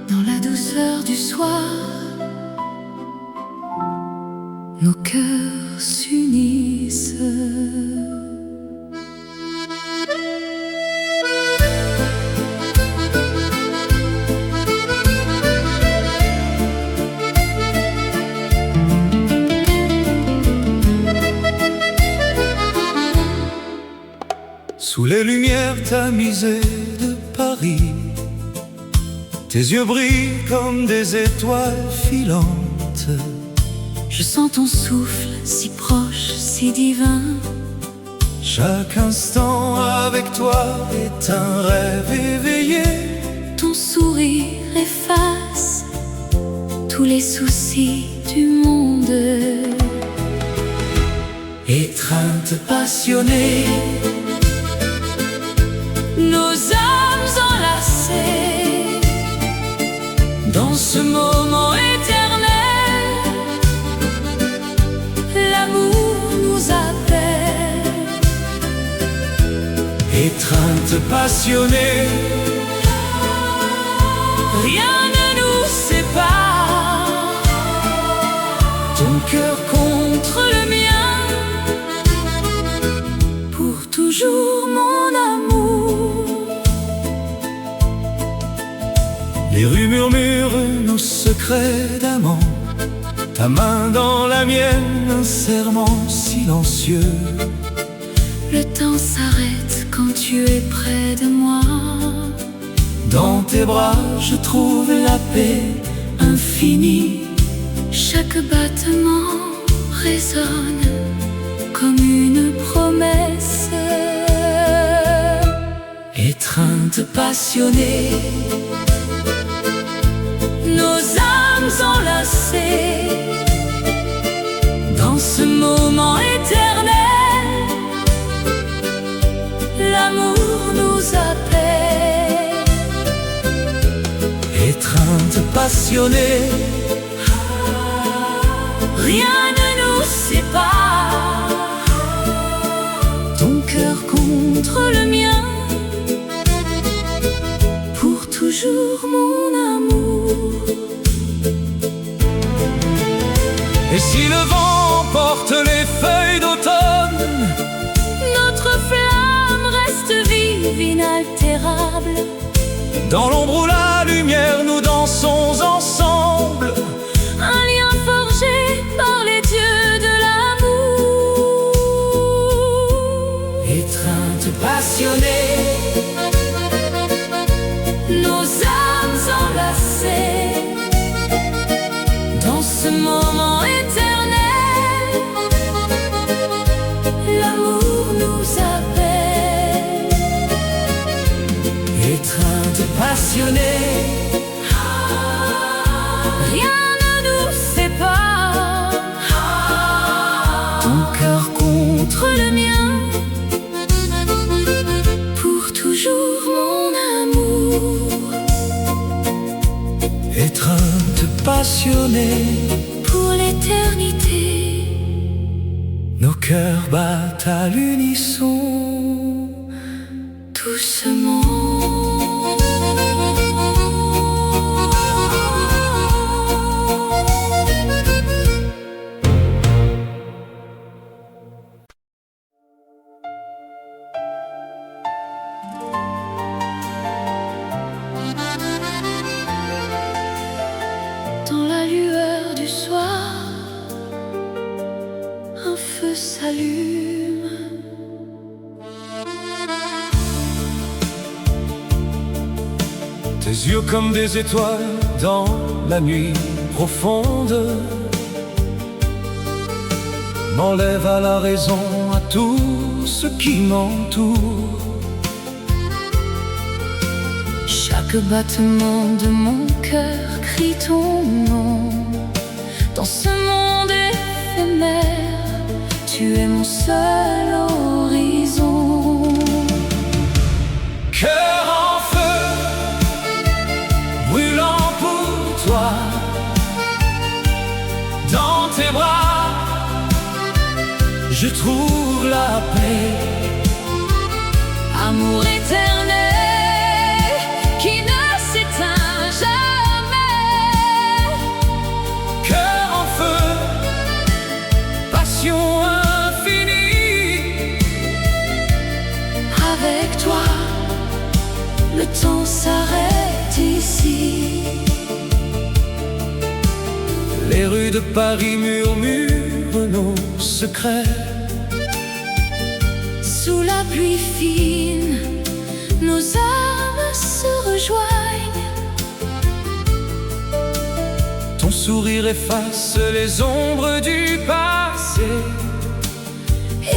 Dans la douceur du soir, nos cœurs s'unissent. Sous les lumières tamisées de Paris, tes yeux brillent comme des étoiles filantes. Je sens ton souffle si proche, si divin. Chaque instant avec toi est un rêve éveillé. Ton sourire efface tous les soucis du monde. Étreinte passionnée, nos âmes enlacées dans ce moment éternel. L'amour nous appelle. étreinte passionnée, Rien ne nous sépare. ton cœur Contre le mien, pour toujours mon amour. Les rues murmurent nos secrets d'amant. Ta main dans la mienne, un serment silencieux. Le temps s'arrête quand tu es près de moi. Dans tes bras, je trouve la paix infinie. Chaque battement résonne comme une promesse. Étreinte passionnée, Nos âmes enlacées dans ce moment éternel. L'amour nous appelle. étreinte passionnée, Rien ne nous sépare. Ton cœur contre le mien, pour toujours mon amour. Et si le vent porte les feuilles d'automne, Notre flamme reste vive, inaltérable. dans l'ombre ou la lumière, nous dansons ensemble. Un lien forgé par les dieux de l'amour. Étreinte passionnée, Nos âmes enlacées dans ce moment éternel. L'amour nous appelle. étreinte passionnée, Rien ne nous sépare. ton cœur Contre le mien, pour toujours mon amour. étreinte passionnée, Pour l'éternité, nos cœurs battent à l'unisson. doucement. Dans la lueur du soir, un feu s'allume. Tes yeux comme des étoiles dans la nuit profonde m'enlèvent à la raison, à tout ce qui m'entoure. Chaque battement de mon cœur crie ton nom. Dans ce monde éphémère, tu es mon seul horizon. Cœur en feu, brûlant pour toi, dans tes bras, je trouve la paix. le temps s'arrête ici. Les rues de Paris murmurent nos secrets. Sous la pluie fine, nos âmes se rejoignent. Ton sourire efface les ombres du passé.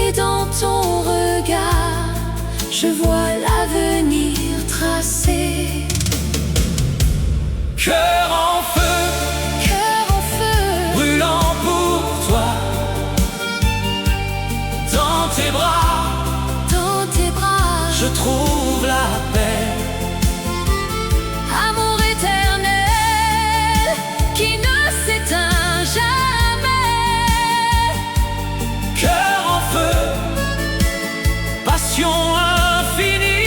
Et dans ton regard, je vois l'avenir tracé. Cœur en feu, Cœur en feu, brûlant pour toi. Dans tes bras, je trouve la paix. amour éternel qui ne s'éteint jamais. Cœur en feu, passion infinie.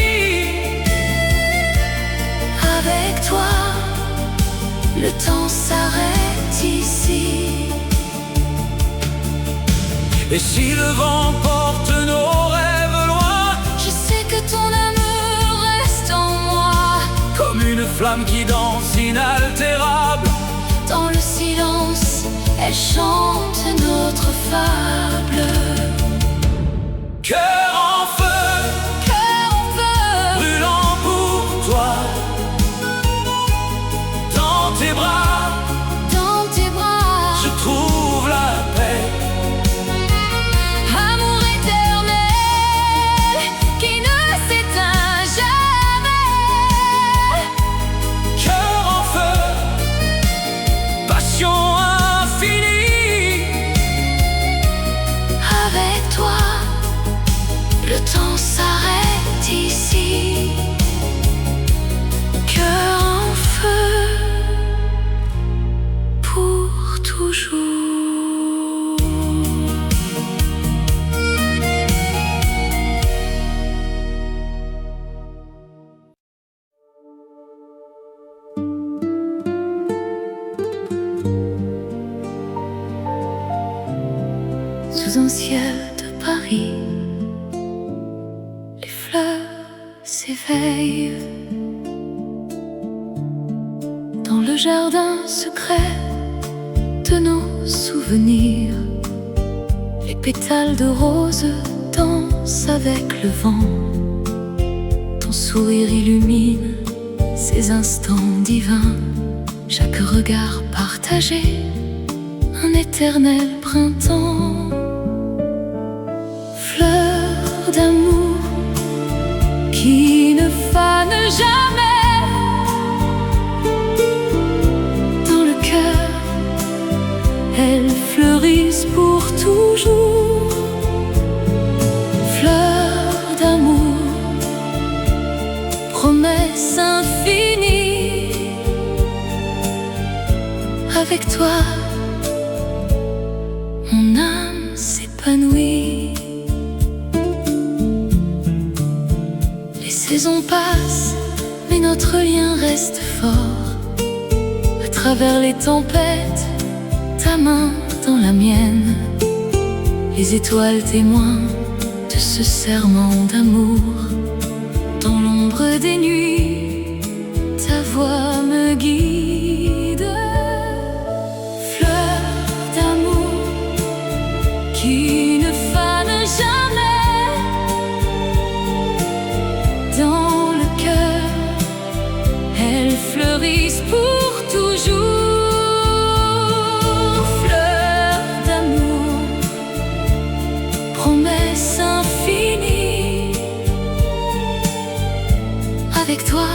Avec toi, le temps s'arrête ici. Et si le vent porte nos rêves loin, Je sais que ton amour reste en moi. comme une flamme qui danse inaltérable. Dans le silence, elle chante notre fable. Cœur en feu, Cœur en feu, brûlant pour toi. Dans tes bras, je je trouve la paix. amour éternel qui ne s'éteint jamais. Cœur en feu, passion infinie. Avec toi, le temps s'arrête ici. Cœur en feu, pour toujours. Sous un ciel de Paris, les fleurs s'éveillent. Dans le jardin secret de nos souvenirs, les pétales de rose dansent avec le vent. Ton sourire illumine ces instants divins. Chaque regard partagé, un éternel printemps. Fleur d'amour qui ne fane jamais. Dans le cœur, elles fleurissent pour toujours. Fleur d'amour, promesse infinie. Avec toi, mon âme s'épanouit. Les saisons passent, mais notre lien reste fort. À travers les tempêtes, ta main dans la mienne. Les étoiles témoins de ce serment d'amour. Dans l'ombre des nuits, ta voix me guide. Fleur d'amour qui ne fane jamais. Dans le cœur, elles fleurissent pour toujours. Fleur d'amour, promesse infinie. Avec toi,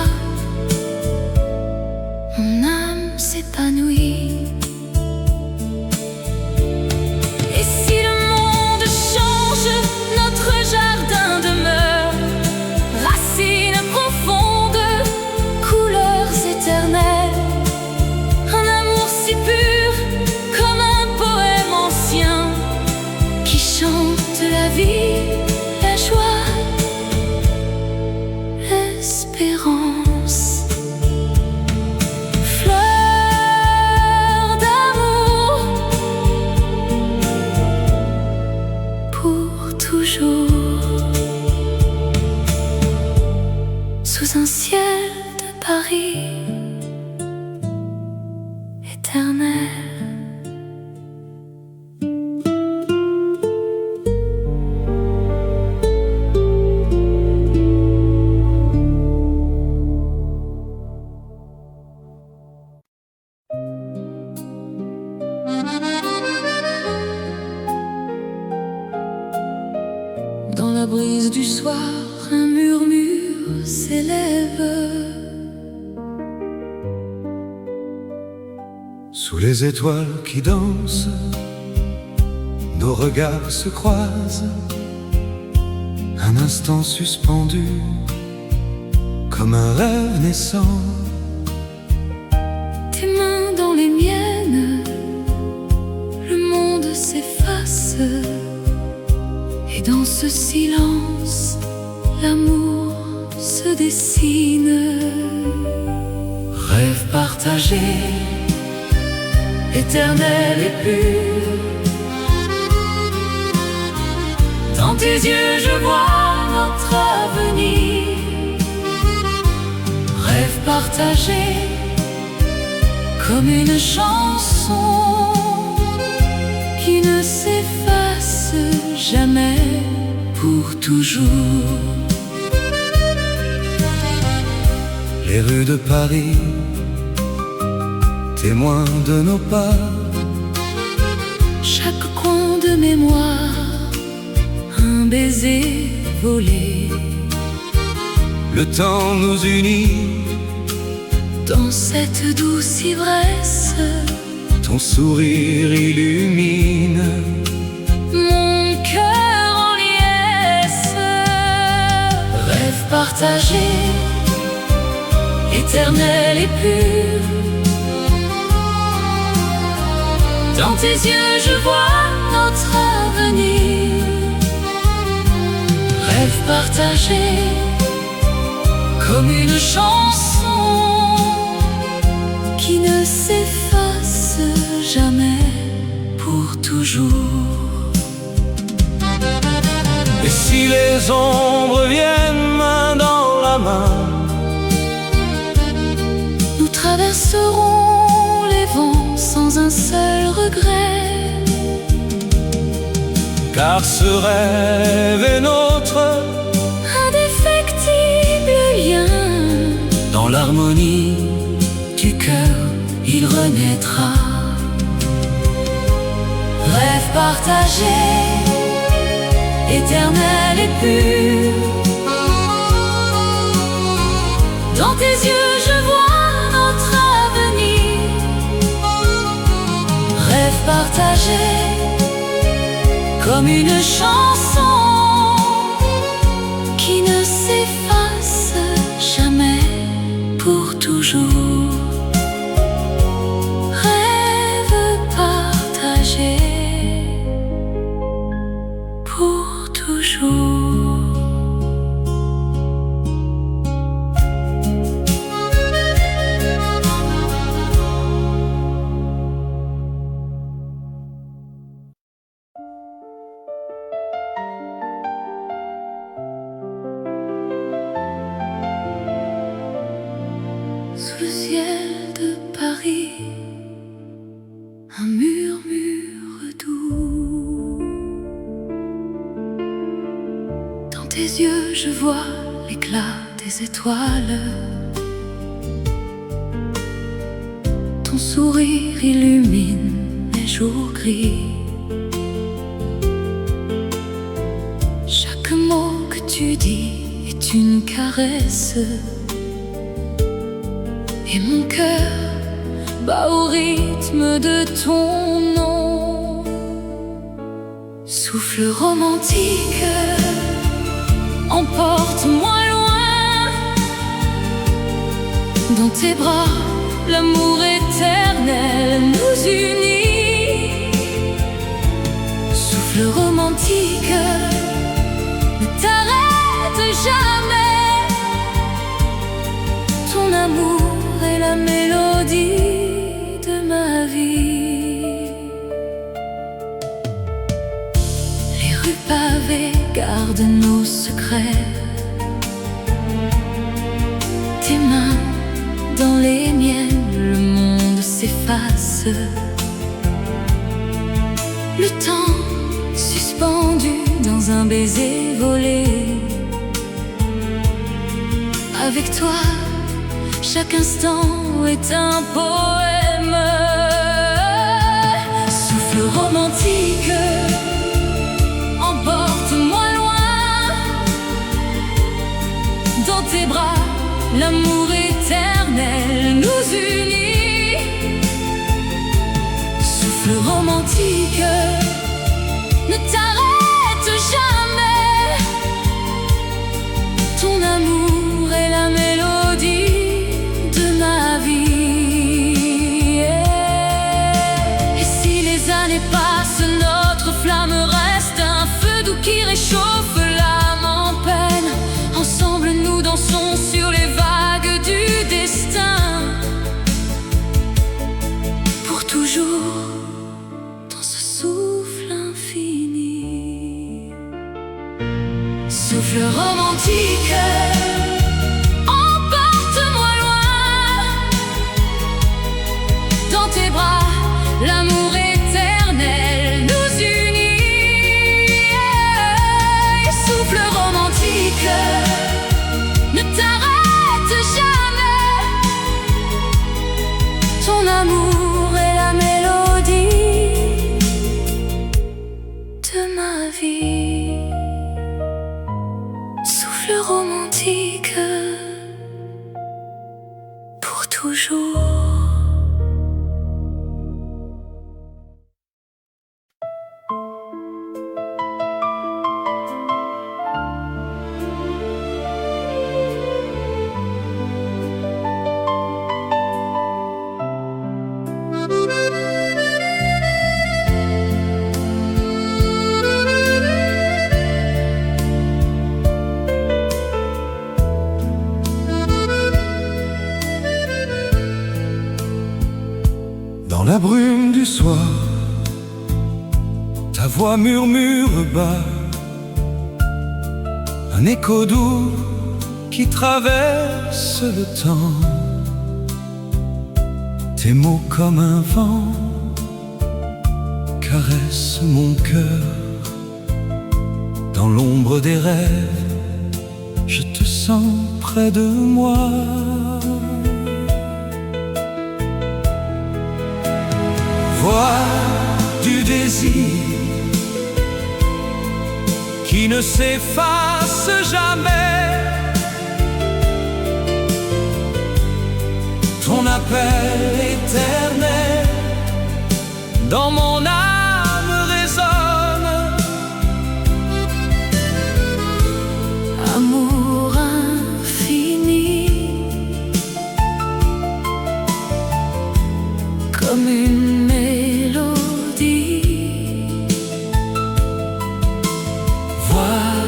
mon âme s'épanouit. Et si le monde change, notre jardin demeure. Racines profondes, couleurs éternelles. Un amour si pur, comme un poème ancien, qui chante la vie, la joie, l'espérance. Fleur d'amour, pour toujours. Sous un ciel s'élève. Sous les étoiles qui dansent, nos regards se croisent, un instant suspendu, comme un rêve naissant. Tes mains dans les miennes, le monde s'efface, et dans ce silence, l'amour se dessine. Rêve partagé, éternel et pur, dans tes yeux je vois notre avenir. Rêve partagé, comme une chanson qui ne s'efface jamais, pour toujours. Les rues de Paris, témoins de nos pas, chaque coin de mémoire, un baiser volé. Le temps nous unit, dans cette douce ivresse, ton sourire illumine mon cœur en liesse. Rêve partagé, éternel et pur, dans tes yeux je vois notre avenir. Rêve partagé, comme une chanson qui ne s'efface jamais, pour toujours. Et si les ombres viennent main dans la main, nous traverserons les vents sans un seul regret. car ce rêve est notre Indéfectible lien, dans l'harmonie du cœur il renaîtra. Rêve partagé, éternel et pur, dans tes yeux je vois notre avenir. Rêve partagé, comme une chanson qui ne s'efface jamais, pour toujours. Rêve partagé, pour toujours. Sous le ciel de Paris, un murmure doux. Dans tes yeux je vois l'éclat des étoiles. Ton sourire illumine les jours gris. Chaque mot que tu dis est une caresse, et mon cœur bat au rythme de ton nom. Souffle romantique, emporte-moi loin. Dans tes bras, l'amour éternel nous unit. Souffle romantique, ne t'arrête jamais. Ton amour est la mélodie de ma vie. Les rues pavées gardent nos secrets. Tes mains dans les miennes, le monde s'efface. Le temps suspendu dans un baiser volé. Avec toi, chaque instant est un poème. Souffle romantique, emporte-moi loin. Dans tes bras, l'amour éternel nous unit. Souffle romantique, ne t'arrête jamais. Ton amour est la mélodie de ma vie. Et si les années passent, notre flamme reste un feu doux qui réchauffe l'âme en peine. Ensemble nous dansons sur les vagues du destin, pour toujours dans ce souffle infini. Souffle romantique, emporte-moi loin. Dans tes bras, l'amour éternel nous unit. Et souffle romantique, ne t'arrête jamais. Ton amour est la mélodie de ma vie. Souffle romantique, pour toujours. Dans la brume du soir, ta voix murmure bas, un écho doux qui traverse le temps. Tes mots comme un vent caressent mon cœur. Dans l'ombre des rêves, je te sens près de moi. Voix du désir qui ne s'efface jamais. Ton appel éternel dans mon âme résonne. Amour infini, comme une mélodie. Voix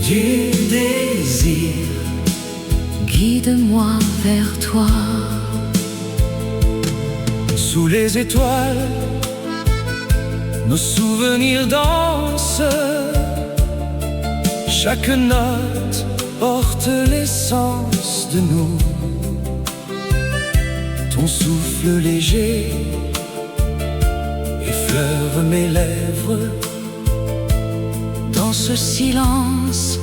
du désir, guide-moi vers toi. sous les étoiles, nos souvenirs dansent. Chaque note porte l'essence de nous. Ton souffle léger effleure mes lèvres. Dans ce silence,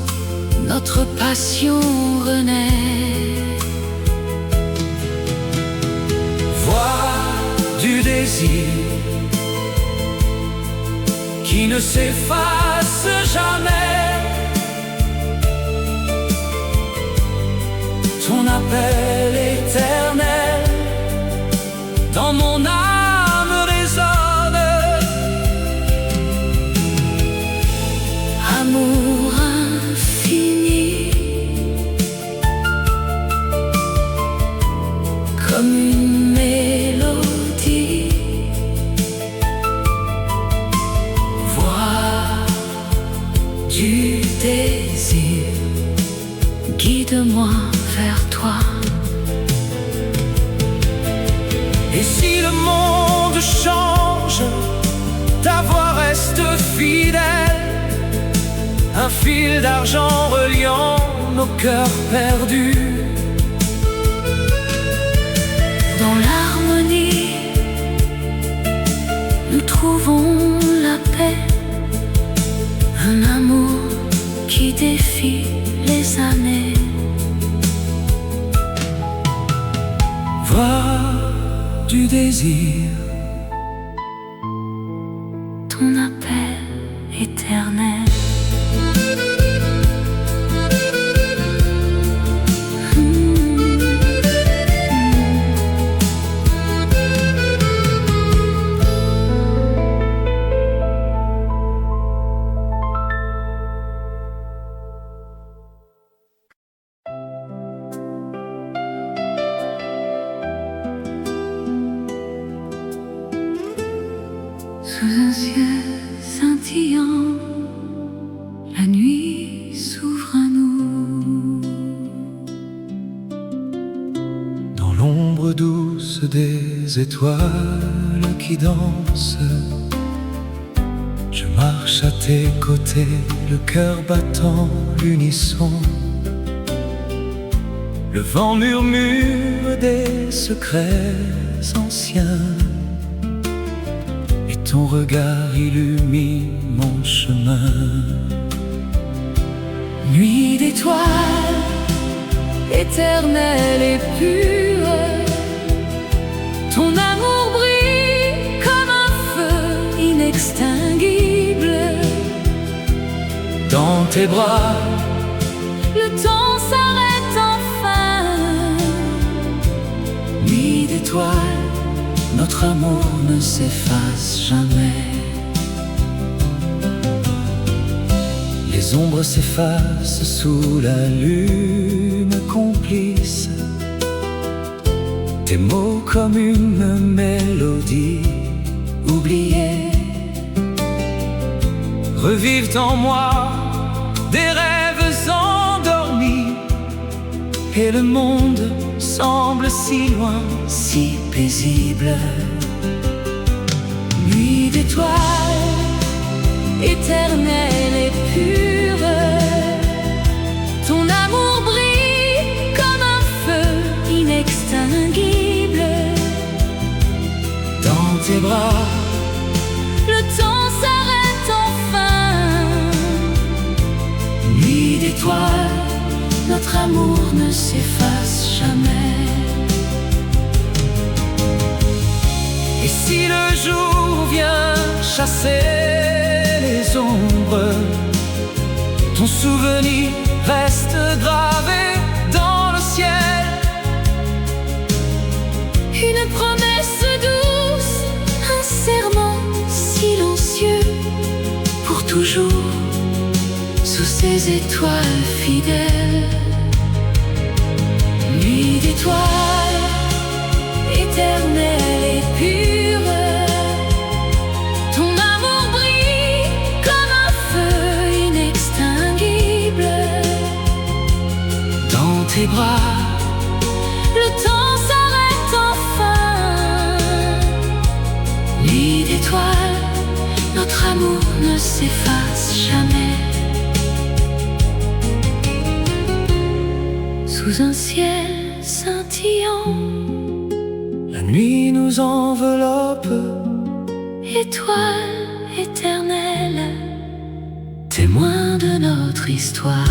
notre passion renaît. Voix du désir qui ne s'efface jamais. Ton appel éternel dans mon âme résonne. Amour infini, comme une mélodie. Voix du désir, guide-moi vers toi. Et si le monde change, ta voix reste fidèle. Un fil d'argent reliant nos cœurs perdus. Dans l'harmonie, nous trouvons la paix. Un amour qui défie les années. Voix du désir, ton appel éternel. des étoiles qui dansent. Je marche à tes côtés, le cœur battant l'unisson. Le vent murmure des secrets anciens, et ton regard illumine mon chemin. Nuit d'étoiles, éternelle et pure, ton amour brille comme un feu inextinguible. Dans tes bras, le temps s'arrête enfin. Nuit d'étoiles, notre amour ne s'efface jamais. Les ombres s'effacent sous la lune complice. Tes mots comme une mélodie oubliée revivent en moi des rêves endormis. Et le monde semble si loin, si paisible. Nuit d'étoiles, éternelle et pure, ton amour brille comme un feu inextinguible. Dans tes bras, le temps s'arrête enfin. nuit d'étoiles, notre amour ne s'efface jamais. et si le jour vient chasser les ombres, ton souvenir reste gravé dans le ciel. Une promesse douce, un serment silencieux, pour toujours, sous ces étoiles fidèles. Nuit d'étoiles, éternelle et pure, ton amour brille comme un feu inextinguible. Dans tes bras, Le temps s'arrête enfin. Nuit d'étoiles, notre amour ne s'efface jamais. Sous un ciel scintillant, la nuit nous enveloppe, étoile éternelle, témoin de notre histoire.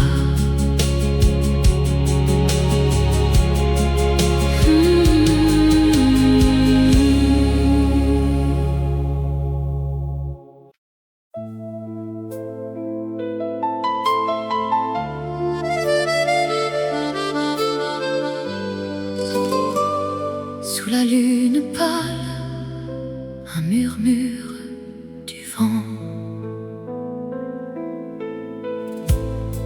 Sous la lune pâle, un murmure du vent.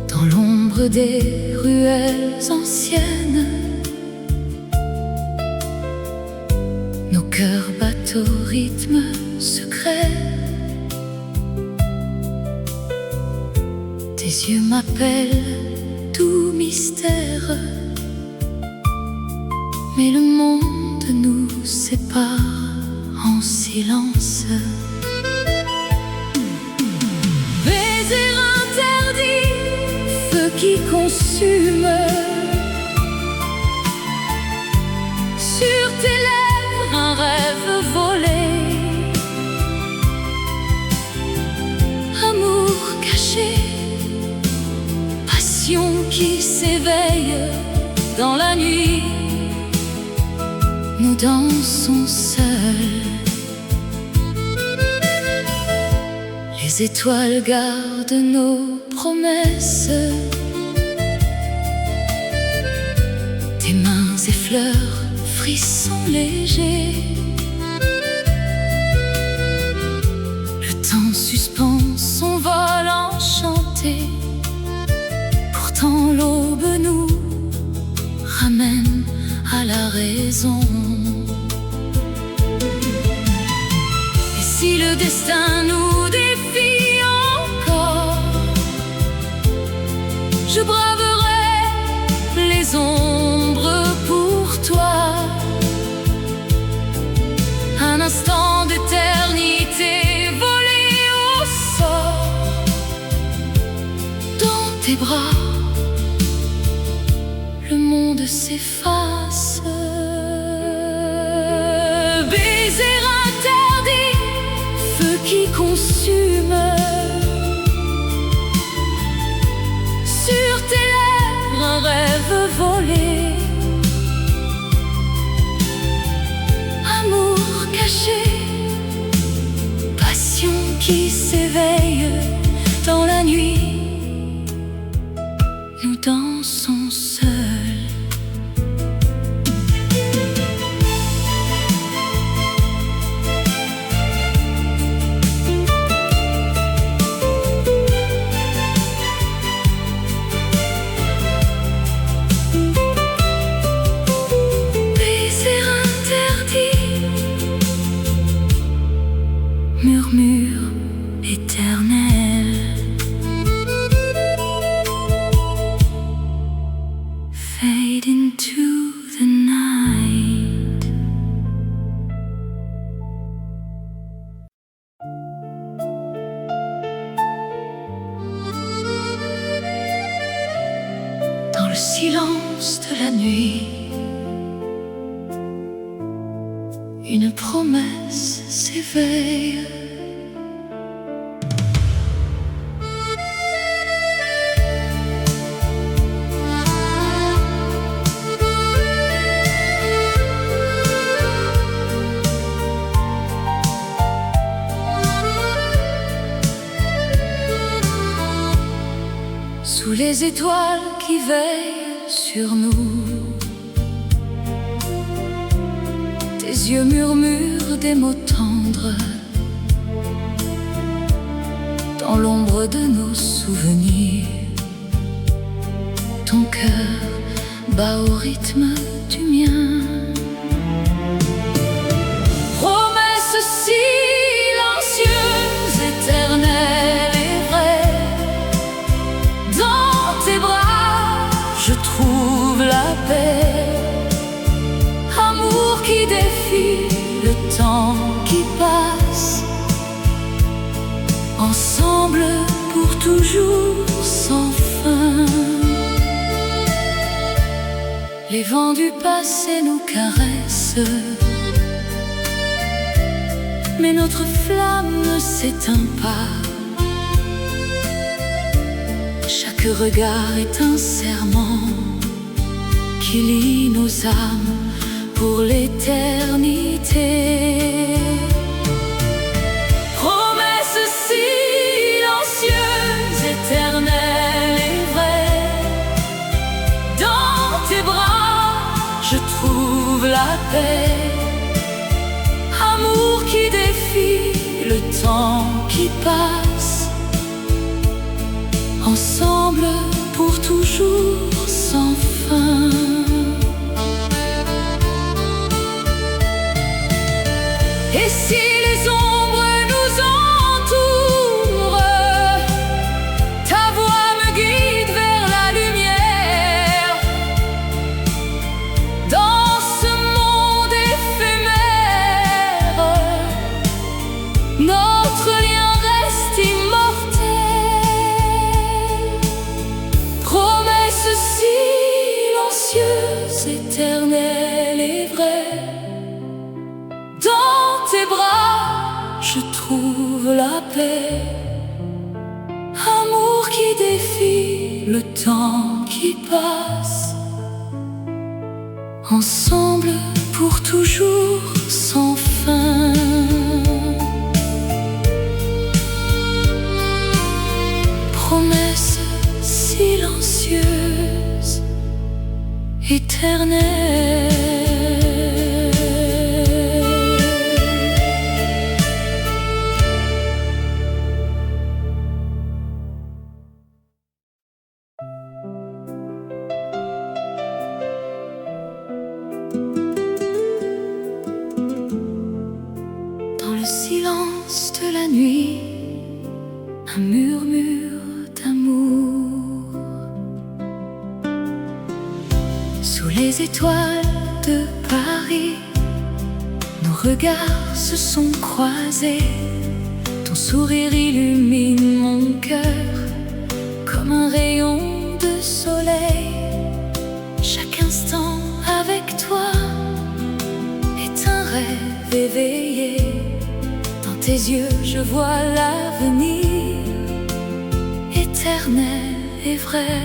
Dans l'ombre des ruelles anciennes, nos cœurs battent au rythme secret. Tes yeux m'appellent, tout mystère. Mais le monde nous sépare en silence. Baiser interdit, feu qui consume. Sur tes lèvres, un rêve volé. Amour caché, passion qui s'éveille dans la nuit. Nous dansons seuls. Les étoiles gardent nos promesses. Tes mains effleurent, frissons légers. Le temps suspend son vol enchanté. Pourtant l'aube nous ramène à la raison. Et si le destin nous défie encore, je braverai les ombres pour toi. le monde s'efface. Baiser interdit, feu qui consume. Sur tes lèvres un rêve volé. Amour caché, passion qui s'éveille dans la nuit. Nous dansons seuls. Baiser interdit, murmure éternel. Fade into the night. Dans le silence de la nuit, une promesse s'éveille. Sous les étoiles qui veillent sur nous, tes yeux murmurent des mots tendres. Dans l'ombre de nos souvenirs, ton cœur bat au rythme du mien. Promesse silencieuse, éternelle et vraie. Dans tes bras, je trouve la paix. Amour qui défie le temps qui passe. Ensemble pour toujours sans fin. Les vents du passé nous caressent, mais notre flamme ne s'éteint pas. Chaque regard est un serment qui lie nos âmes pour l'éternité. Promesse silencieuse, éternelle et vraie. Dans tes bras, je trouve la paix. Amour qui défie le temps qui passe. Ensemble pour toujours sans fin. Et si les ombres nous entourent, ta voix me guide vers la lumière. Dans ce monde éphémère, notre lien reste immortel. Promesse silencieuse, éternelle et vraie. Dans tes bras, je trouve la paix. Amour qui défie le temps qui passe. Ensemble pour toujours sans fin. Promesse silencieuse, éternelle. Dans le silence de la nuit, un murmure d'amour. Sous les étoiles de Paris, nos regards se sont croisés. Ton sourire illumine mon cœur comme un rayon de soleil. Chaque éveillé. Dans tes yeux je vois l'avenir éternel et vrai.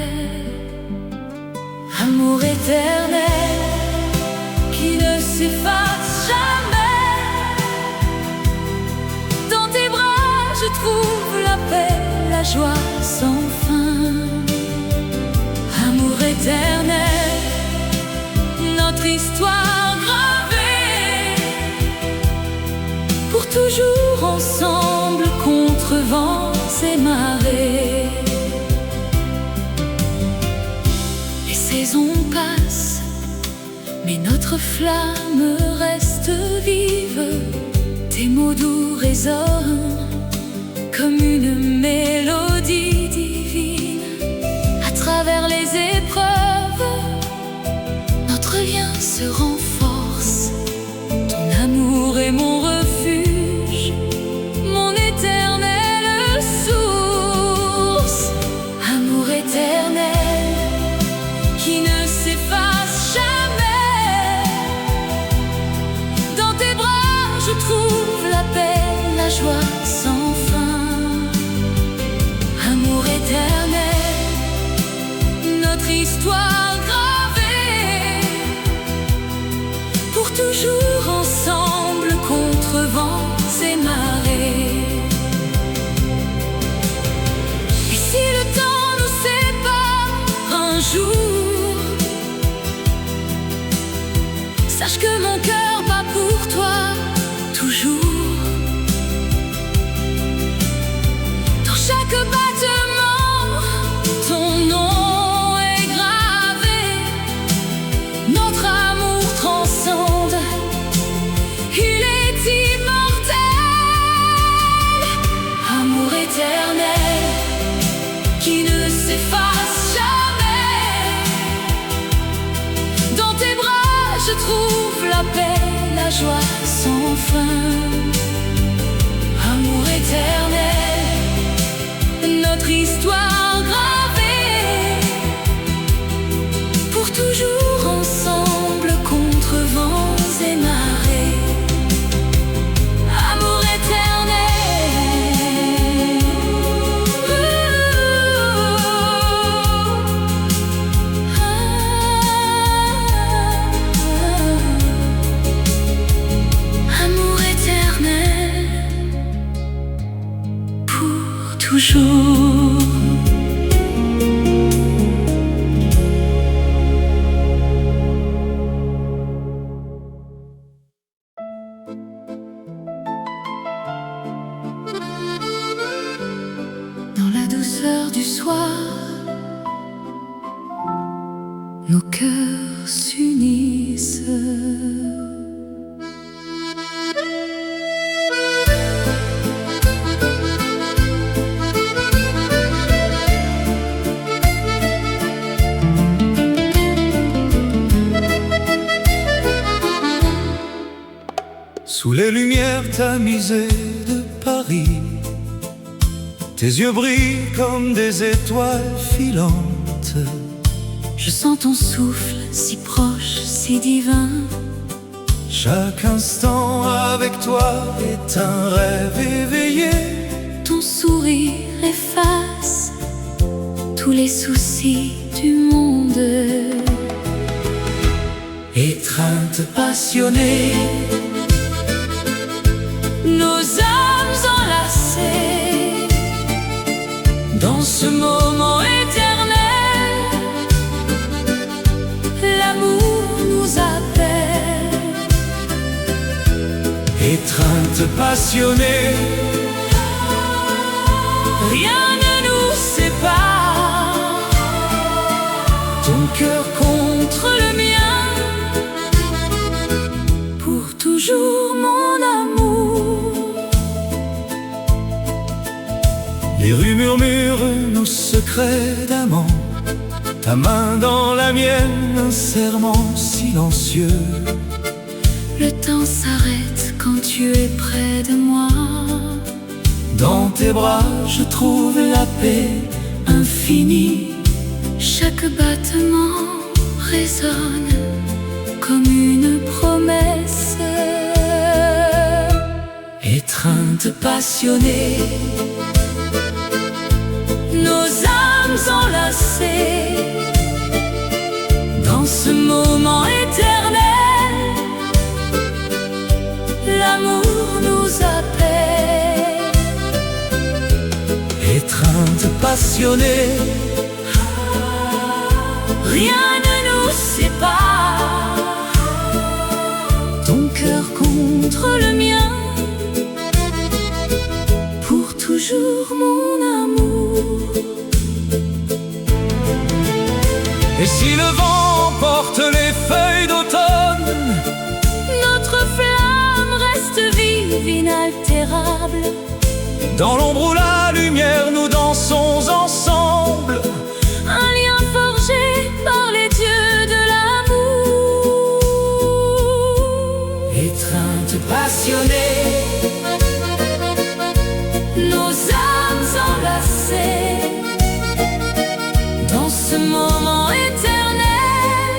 Amour éternel qui ne s'efface jamais. Dans tes bras je trouve la paix, la joie sans fin. Amour éternel, notre histoire gravée, pour toujours ensemble contre vents et marées. Les saisons passent, mais notre flamme reste vive. Tes mots doux résonnent comme une mélodie divine. À travers les épreuves, notre lien se renforce. Ton amour est mon refuge, mon éternelle source. Amour éternel qui ne s'efface jamais. Dans tes bras je trouve la paix, la joie sans fin. Amour éternel, notre histoire gravée, pour toujours ensemble contre vents et marées. Et si le temps nous sépare un jour, sache que mon cœur bat pour toi toujours. Dans chaque battement, ton nom est gravé. Notre amour transcende, il est immortel. Amour éternel qui ne s'efface jamais. Dans tes bras je trouve la paix, la joie sans fin. Amour éternel, notre histoire gravée, pour toujours ensemble contre vents et marées. Amour éternel. Amour éternel pour toujours. Dans la douceur du soir, nos cœurs s'unissent. Sous les lumières tamisées de Paris, tes yeux brillent comme des étoiles filantes. Je sens ton souffle si proche, si divin. Chaque instant avec toi est un rêve éveillé. Ton sourire efface tous les soucis du monde. Étreinte passionnée, nos âmes enlacées, dans ce moment éternel, l'amour nous appelle. étreinte passionnée, Rien ne nous sépare. ton cœur Contre le mien, pour toujours mon amour. Les rues murmurent nos secrets d'amant. Ta main dans la mienne, un serment silencieux. Le temps s'arrête quand tu es près de moi. Dans tes bras, je trouve la paix infinie. Chaque battement résonne comme une promesse. Étreinte passionnée, nos âmes enlacées, dans ce moment éternel, l'amour nous appelle. Étreinte passionnée, rien ne nous sépare, ton cœur contre le mien, pour toujours mon amour. et si le vent porte les feuilles d'automne, Notre flamme reste vive, inaltérable. dans l'ombre ou la lumière, nous dansons ensemble. Un lien forgé par les dieux de l'amour. Étreinte passionnée, Nos âmes enlacées, dans ce moment éternel,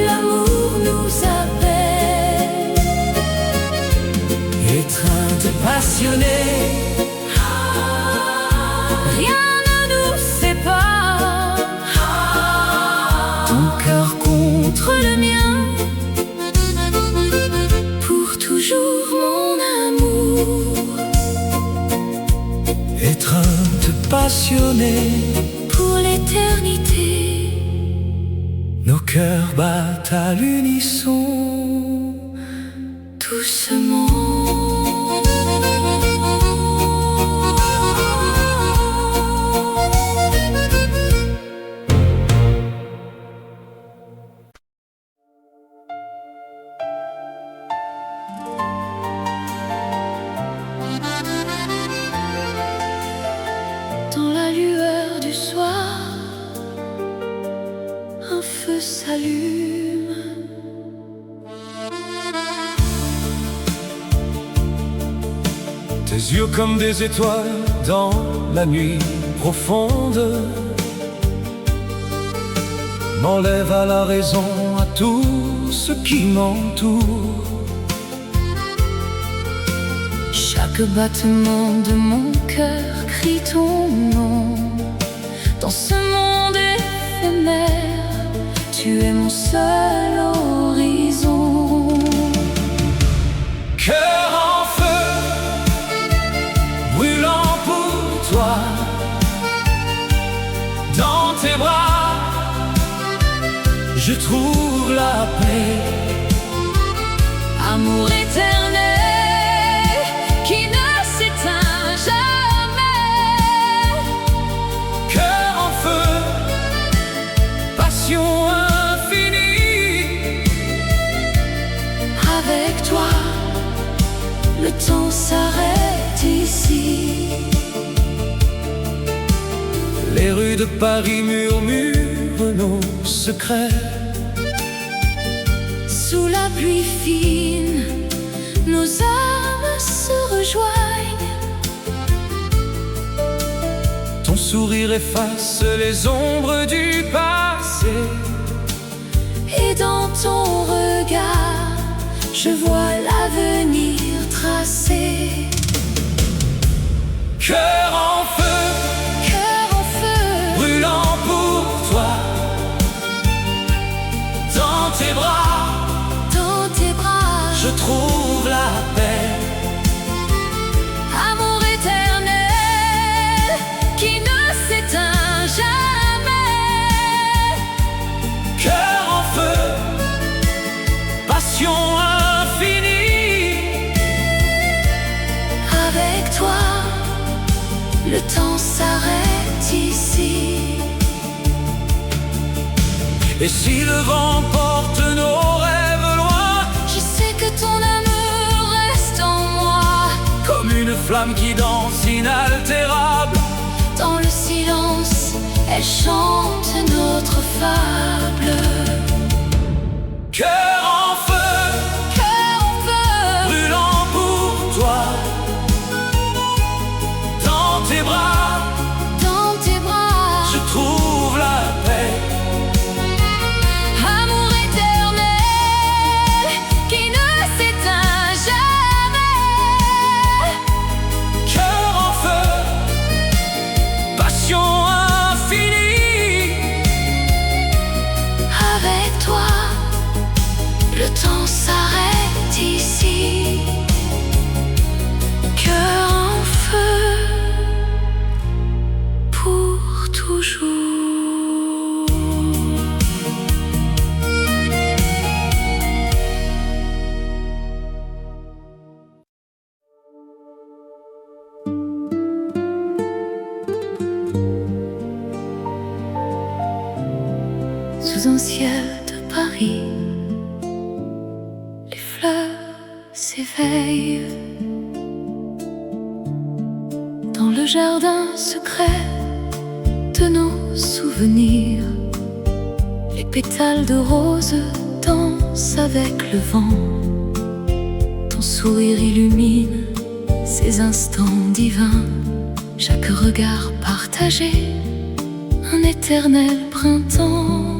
l'amour nous appelle. étreinte passionnée, Rien ne nous sépare, ton cœur contre le mien, pour toujours mon amour. étreinte passionnée, Pour l'éternité, nos cœurs battent à l'unisson. doucement. Dans la lueur du soir, un feu s'allume. Tes yeux comme des étoiles dans la nuit profonde m'enlèvent à la raison, à tout ce qui m'entoure. Chaque battement de mon cœur crie ton nom. Dans ce monde éphémère, tu es mon seul horizon. Cœur en feu, brûlant pour toi, dans tes bras, je trouve la paix. Amour éternel qui ne s'éteint jamais. Cœur en feu, passion infinie. Avec toi, le temps s'arrête ici. Les rues de Paris murmurent nos secrets. Sous la pluie fine, nos âmes se rejoignent. Ton sourire efface les ombres du passé. Et dans ton regard, je vois l'avenir tracé. Cœur en feu, Cœur en feu, brûlant pour toi, dans tes bras, dans tes bras, je trouve la paix. amour éternel qui ne s'éteint jamais. Cœur en feu, passion infinie. Avec toi, le temps s'arrête ici. Et si le vent porte nos rêves loin, Je sais que ton amour reste en moi. comme une flamme qui danse inaltérable. Dans le silence, elle chante notre fable. Cœur en feu, Cœur en feu, brûlant pour toi, dans tes bras, dans tes bras, je trouve la paix. amour éternel qui ne s'éteint jamais. sous un ciel de Paris. Les fleurs s'éveillent dans le jardin secret de nos souvenirs. Les pétales de rose dansent avec le vent. Ton sourire illumine ces instants divins. Chaque regard partagé, un éternel printemps.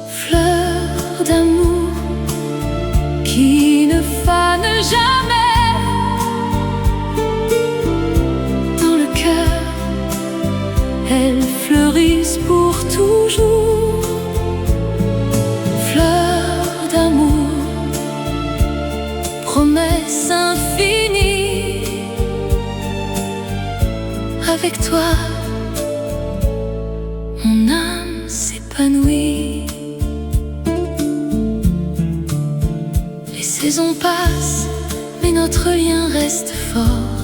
Fleur d'amour qui ne fane jamais. Dans le cœur, elles fleurissent pour toujours. Fleur d'amour, promesse infinie. Avec toi, mon âme s'épanouit. Les saisons passent, mais notre lien reste fort.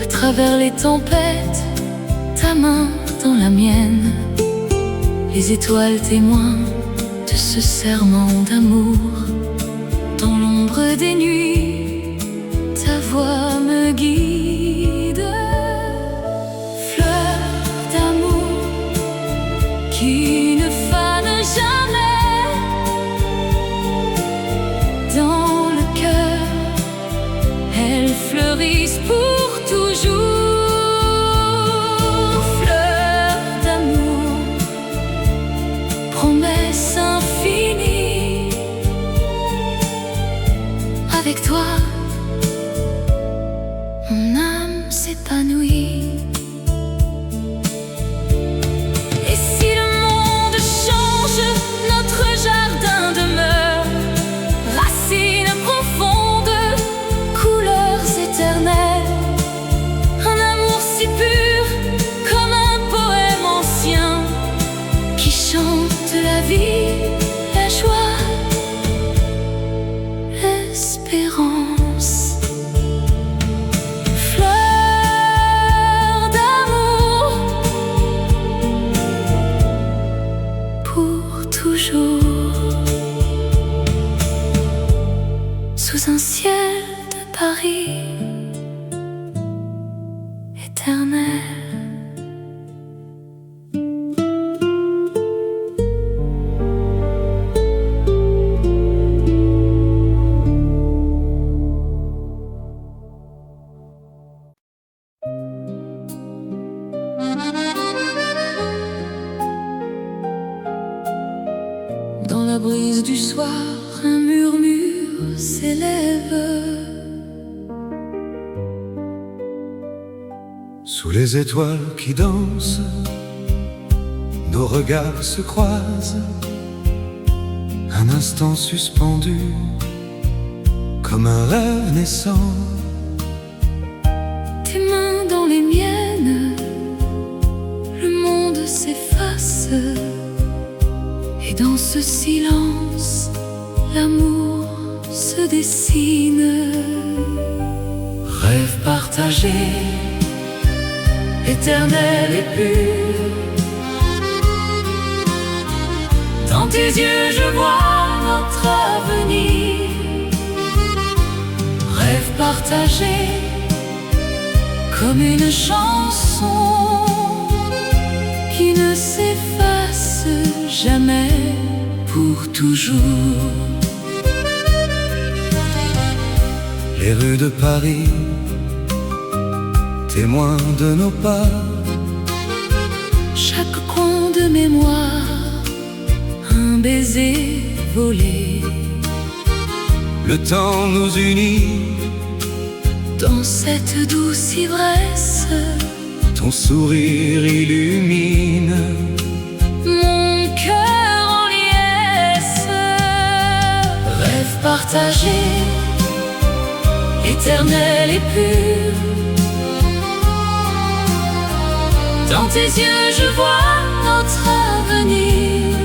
À travers les tempêtes, ta main dans la mienne. Les étoiles témoins de ce serment d'amour. Dans l'ombre des nuits, ta voix me guide. Fleur d'amour qui ne fane jamais. Dans le cœur, elles fleurissent pour toujours. Fleur d'amour, promesse infinie. Avec toi, mon âme s'épanouit. Et si le monde change, notre jardin demeure. Racines profondes, couleurs éternelles. Un amour si pur, comme un poème ancien, qui chante la vie, la joie, l'espérance. Fleur d'amour, pour toujours, sous un ciel de Paris éternel. Dans la brise du soir, un murmure s'élève. Sous les étoiles qui dansent, nos regards se croisent. Un instant suspendu, comme un rêve naissant. Tes mains dans les miennes, le monde s'efface. Et dans ce silence, l'amour se dessine. Rêve partagé, éternel et pur. Dans tes yeux je vois notre avenir. Rêve partagé, comme une chanson qui ne s'efface jamais, pour toujours. Les rues de Paris, témoins de nos pas. Chaque coin de mémoire, un baiser volé. Le temps nous unit dans cette douce ivresse. Ton sourire illumine mon cœur en liesse. Rêve partagé, éternel et pur. Dans tes yeux je vois notre avenir.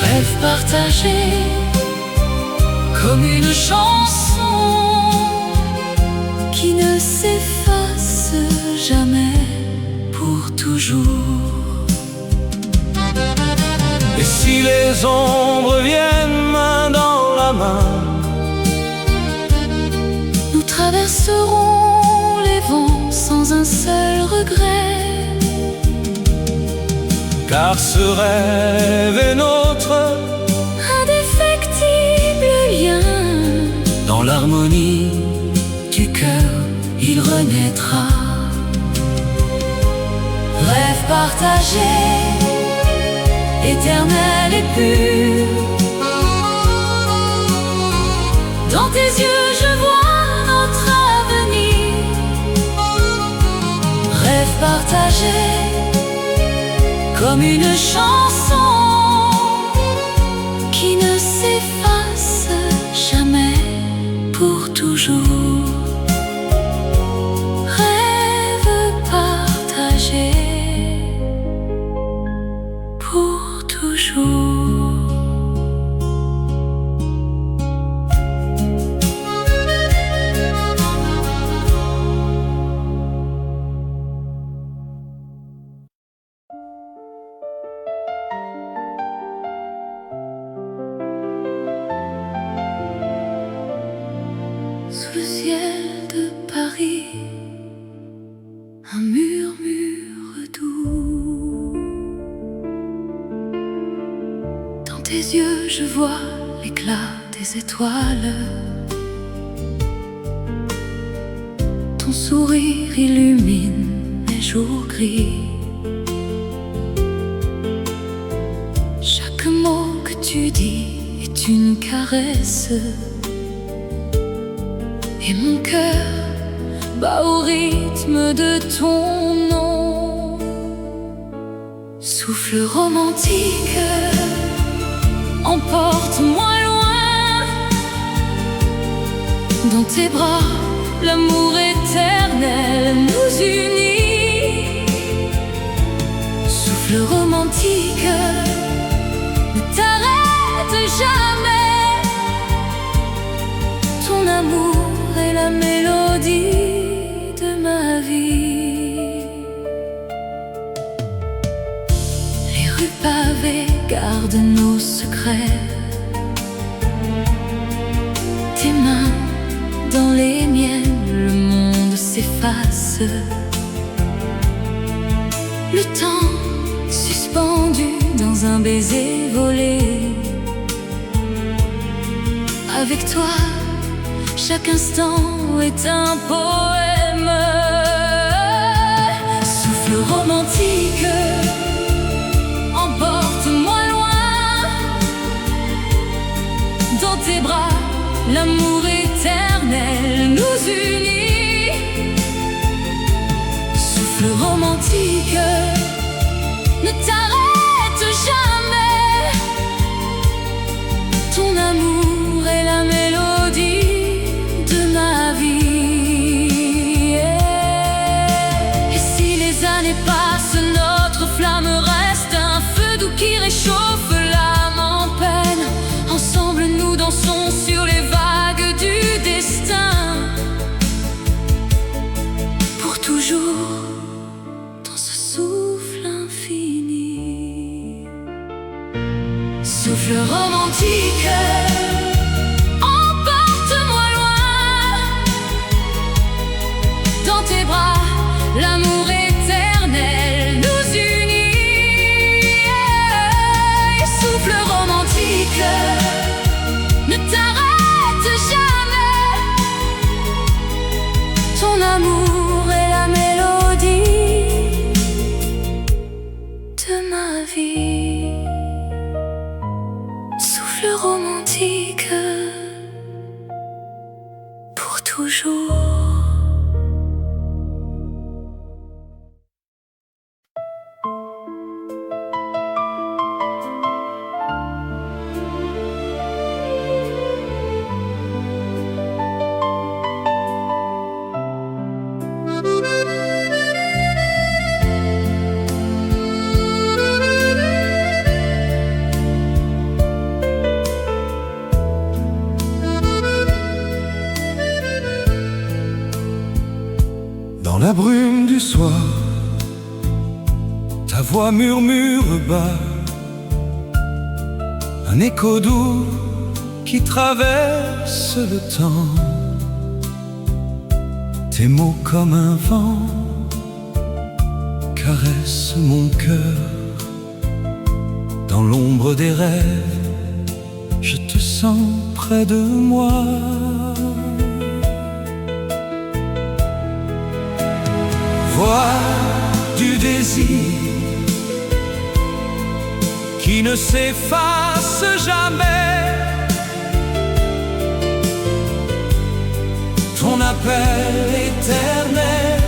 Rêve partagé, comme une chanson qui ne s'efface jamais, pour toujours. les ombres viennent main dans la main. Nous traverserons les vents sans un seul regret. Car ce rêve est notre indéfectible lien. Dans l'harmonie du cœur, il renaîtra. Rêve partagé, éternel et pur. Dans tes yeux je vois notre avenir. Rêve partagé, comme une chanson qui ne s'efface jamais pour toujours. Rêve partagé pour toujours. Sous le ciel de Paris, un murmure doux. Dans tes yeux je vois l'éclat des étoiles. Ton sourire illumine les jours gris. Chaque mot que tu dis est une caresse. Et mon cœur bat au rythme de ton nom. Souffle romantique, emporte-moi loin. Dans tes bras, l'amour éternel nous unit. Souffle romantique, ne t'arrête jamais. Ton amour est la mélodie de ma vie. Les rues pavées gardent nos secrets. Tes mains dans les miennes, le monde s'efface. Le temps suspendu dans un baiser volé. Avec toi, chaque instant est un poème. Souffle romantique, emporte-moi loin. Dans tes bras, l'amour éternel nous unit. Souffle romantique, ne t'arrête jamais. Ton amour est la mélodie de ma vie. Et si les années passent, notre flamme reste un feu doux qui réchauffe l'âme en peine. Ensemble nous dansons sur les vagues du destin. Pour toujours, dans ce souffle infini. Souffle romantique, emporte-moi loin. Dans tes bras, l'amour éternel nous unit. Et souffle romantique, ne t'arrête jamais. Ton amour est la mélodie de ma vie. Souffle romantique, pour toujours. Dans la brume du soir, ta voix murmure bas. un écho doux qui traverse le temps. Tes mots comme un vent caressent mon cœur. Dans l'ombre des rêves, je te sens près de moi. Voix du désir qui ne s'efface jamais. Ton appel éternel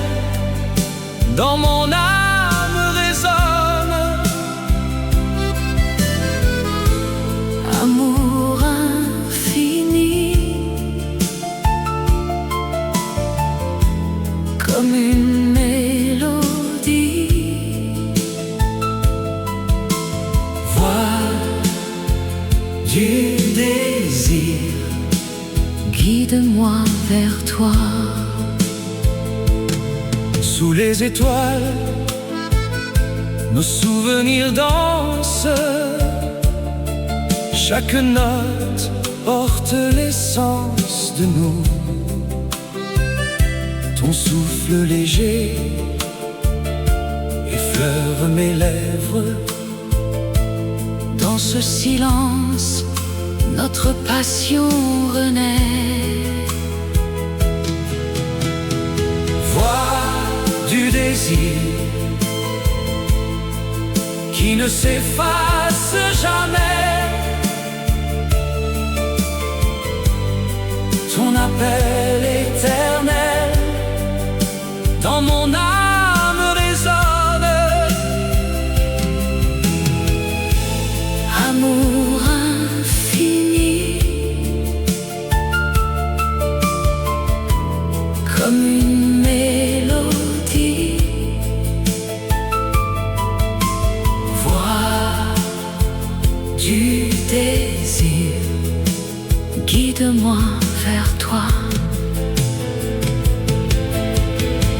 dans mon âme résonne. Amour infini, comme une mélodie. Voix du désir, guide-moi vers toi. Sous les étoiles, nos souvenirs dansent. Chaque note porte l'essence de nous. Ton souffle léger effleure mes lèvres. Dans ce silence, notre passion renaît. Voix du désir qui ne s'efface jamais. Ton appel éternel dans mon âme résonne. Amour infini, comme une mélodie. Voix du désir, guide-moi vers toi.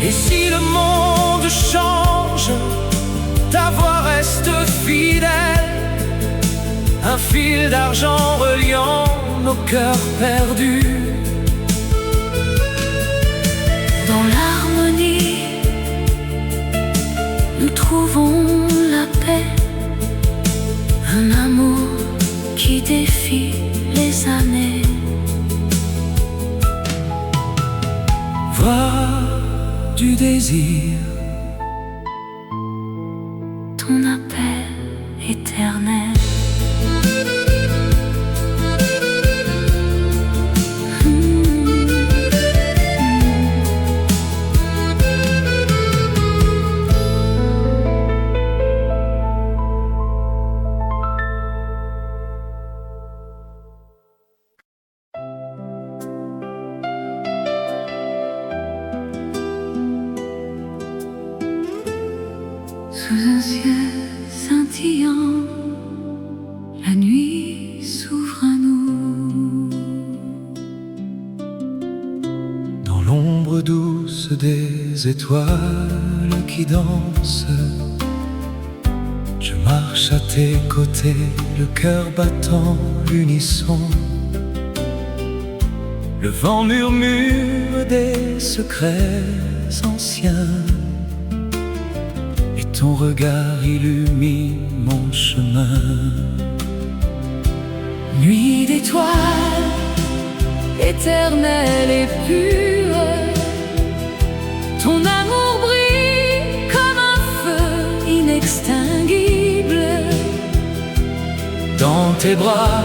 Et si le monde change, ta voix reste fidèle. Un fil d'argent reliant nos cœurs perdus. Dans l'harmonie, nous trouvons la paix. Un amour qui défie les années. Voix du désir, ton appel éternel. Sous un ciel scintillant, la nuit s'ouvre à nous. dans l'ombre douce des étoiles qui dansent, je marche à tes côtés, le cœur battant l'unisson. Le vent murmure des secrets anciens, et ton regard illumine mon chemin. Nuit d'étoiles, éternelle et pure, ton amour brille comme un feu inextinguible. Dans tes bras,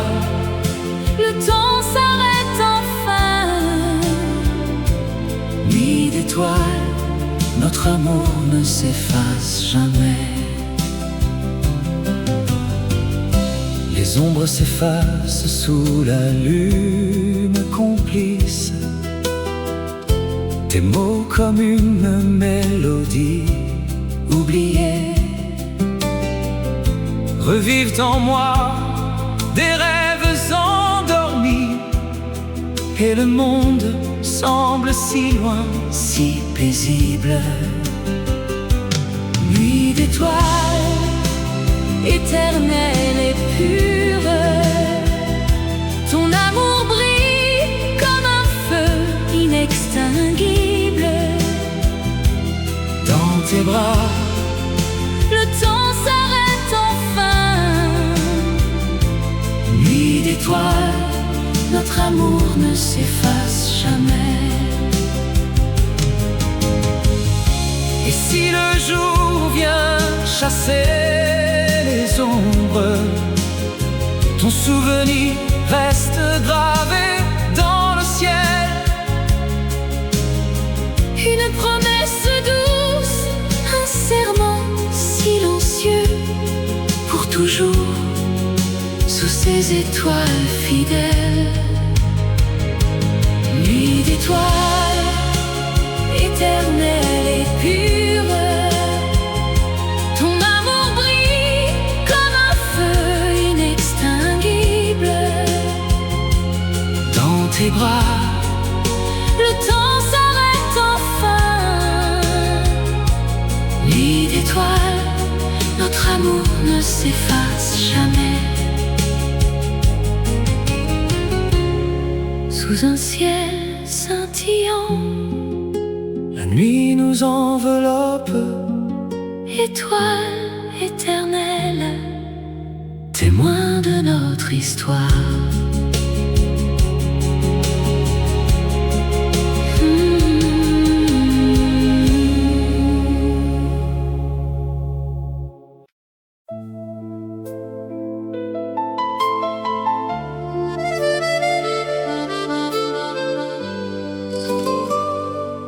le temps s'arrête enfin. nuit d'étoiles, notre amour ne s'efface jamais. Les ombres s'effacent sous la lune complice. Tes mots comme une mélodie oubliée revivent en moi des rêves endormis, et le monde semble si loin, si paisible. Nuit d'étoiles, éternelle et pure, amour ne s'efface jamais. Et si le jour vient chasser les ombres, ton souvenir reste gravé dans le ciel. Une promesse douce, un serment silencieux, pour toujours, sous ces étoiles fidèles. Nuit d'étoiles, éternelle et pure, ton amour brille comme un feu inextinguible. Dans tes bras, le temps s'arrête enfin. Nuit d'étoiles, notre amour ne s'efface jamais. Sous un ciel scintillant, la nuit nous enveloppe, étoile éternelle, témoin de notre histoire.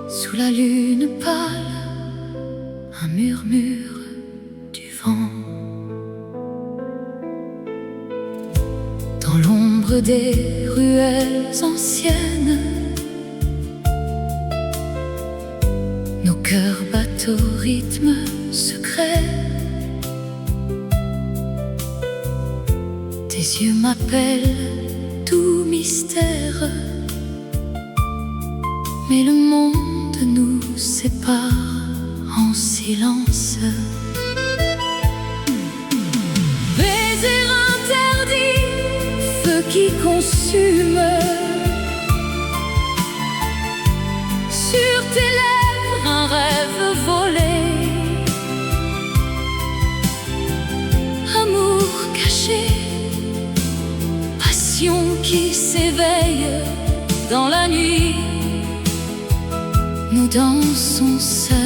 Sous la lune pâle, un murmure du vent. Dans l'ombre des ruelles anciennes, nos cœurs battent au rythme secret. Tes yeux m'appellent, tout mystère, mais le monde nous sépare en silence. Baiser interdit, feu qui consume. Sur tes lèvres, un rêve volé. Amour caché, passion qui s'éveille dans la nuit. Nous dansons seuls.